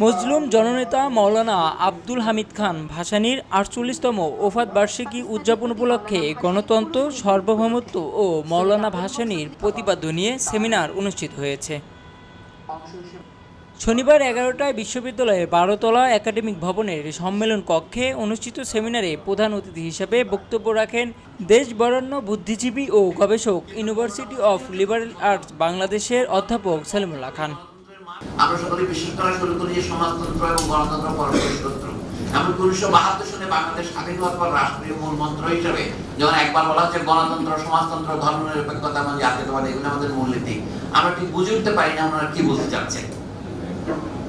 মজলুম জননেতা মাওলানা আব্দুল হামিদ খান ভাসানীর ৪৮তম ওফাত বার্ষিকী উদযাপন উপলক্ষে গণতন্ত্র, সার্বভৌমত্ব ও মাওলানা ভাসানীর প্রতিপাদ্য নিয়ে সেমিনার অনুষ্ঠিত হয়েছে। শনিবার ১১টায় বিশ্ববিদ্যালয়ের ১২তলা একাডেমিক ভবনের সম্মেলন কক্ষে অনুষ্ঠিত সেমিনারে প্রধান অতিথি হিসেবে বক্তব্য রাখেন দেশবরেণ্য বুদ্ধিজীবী ও গবেষক, ইউনিভার্সিটি অফ লিবারেল আর্টস বাংলাদেশের অধ্যাপক সলিমুল্লাহ খান। আমরা সকলে বিশ্বাস করা শুরু করি যে সমাজতন্ত্র এবং গণতন্ত্র পরস্পর শত্রু। এমনকি ১৯৭২ সালে বাংলাদেশ স্বাধীন হওয়ার পর রাষ্ট্রীয় মূল মন্ত্র হিসেবে যখন একবার বলা হচ্ছে গণতন্ত্র, সমাজতন্ত্র, ধর্মনিরপেক্ষতা এবং জাতীয়তাবাদ, এগুলো আমাদের মূলনীতি, আমরা ঠিক বুঝে উঠতে পারি না আপনারা কি বলতে চাচ্ছেন।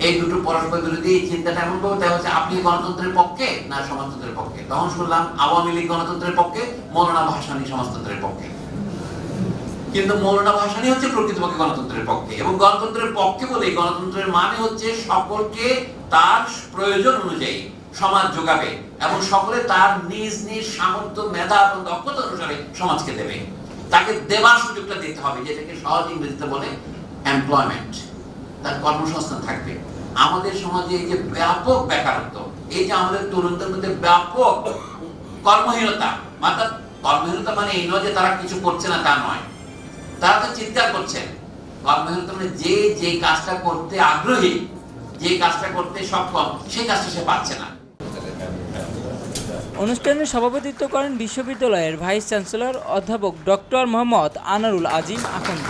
এই দুটো পরস্পর বিরোধী চিন্তাটা এমন ভাবে দেওয়া হচ্ছে আপনি গণতন্ত্রের পক্ষে না সমাজতন্ত্রের পক্ষে। তখন শুনলাম আওয়ামী লীগ গণতন্ত্রের পক্ষে, মৌলানা ভাসানী সমাজতন্ত্রের পক্ষে। কিন্তু মৌলানা ভাসানী হচ্ছে প্রকৃতপক্ষে গণতন্ত্রের পক্ষে, এবং গণতন্ত্রের পক্ষে বলে গণতন্ত্রের মানে হচ্ছে সকলকে তার প্রয়োজন অনুযায়ী সমাজ যোগাবে এবং সকলে তার নিজ নিজ সামর্থ্য, মেধা এবং দক্ষতা অনুসারে সমাজকে দেবে। তাকে দেবার সুযোগটা দিতে হবে, যেটাকে সহজ ইংরেজিতে বলে এমপ্লয়মেন্ট, তার কর্মসংস্থান থাকবে। আমাদের সমাজে এই যে ব্যাপক বেকারত্ব, এই যে আমাদের তরুণদের মধ্যে ব্যাপক কর্মহীনতা, কর্মহীনতা মানে এই নয় যে তারা কিছু করছে না তা নয়, তারা তো চিন্তা করছেন। কর্মহীনতা মানে যে কাজটা করতে আগ্রহী, যে কাজটা করতে সক্ষম, সেই কাজটা সে পাচ্ছে না। অনুষ্ঠানে সভাপতিত্ব করেন বিশ্ববিদ্যালয়ের ভাইস চ্যান্সেলর অধ্যাপক ডক্টর মোহাম্মদ আনারুল আজিম আখন্দ।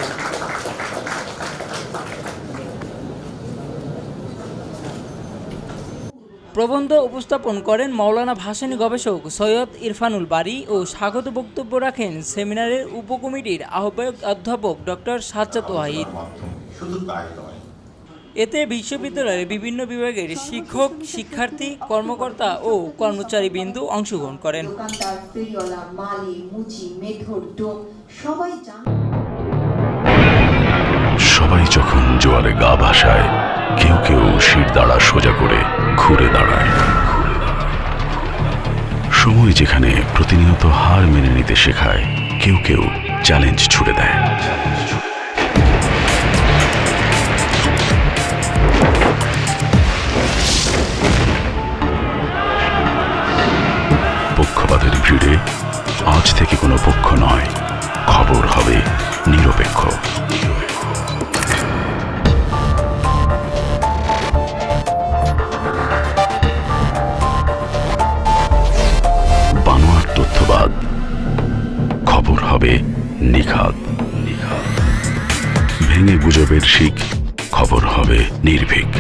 প্রবন্ধ উপস্থাপন করেন মাওলানা ভাসানী গবেষক সৈয়দ ইরফানুল বারী ও স্বাগত বক্তব্য রাখেন সেমিনারের উপকমিটির আহ্বায়ক অধ্যাপক ডক্টর সাজ্জাদ ওয়াহিদ। এতে বিশ্ববিদ্যালয়ের বিভিন্ন বিভাগের শিক্ষক, শিক্ষার্থী, কর্মকর্তা ও কর্মচারীবৃন্দ অংশগ্রহণ করেন। সবাই যখন জোয়ারে গা ভাসায়, কেউ কেউ শিরদাঁড়া সোজা করে ঘুরে দাঁড়ায়। সময় যেখানে প্রতিনিয়ত হার মেনে নিতে শেখায়, কেউ কেউ চ্যালেঞ্জ ছুড়ে দেয়। পক্ষপাতের ভিড়ে আজ থেকে কোনো পক্ষ নয়, খবর হবে নিরপেক্ষ। বানোয়াট তথ্যবাদ, খবর হবে নিখাত। ভেঙে গুজবের শিক, খবর হবে নির্ভীক।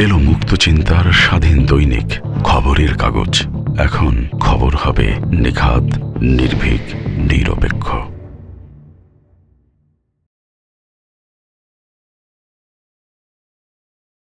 এলো মুক্ত চিন্তার স্বাধীন দৈনিক খবরের কাগজ। এখন খবর হবে নিখাত, নির্ভীক, নিরপেক্ষ।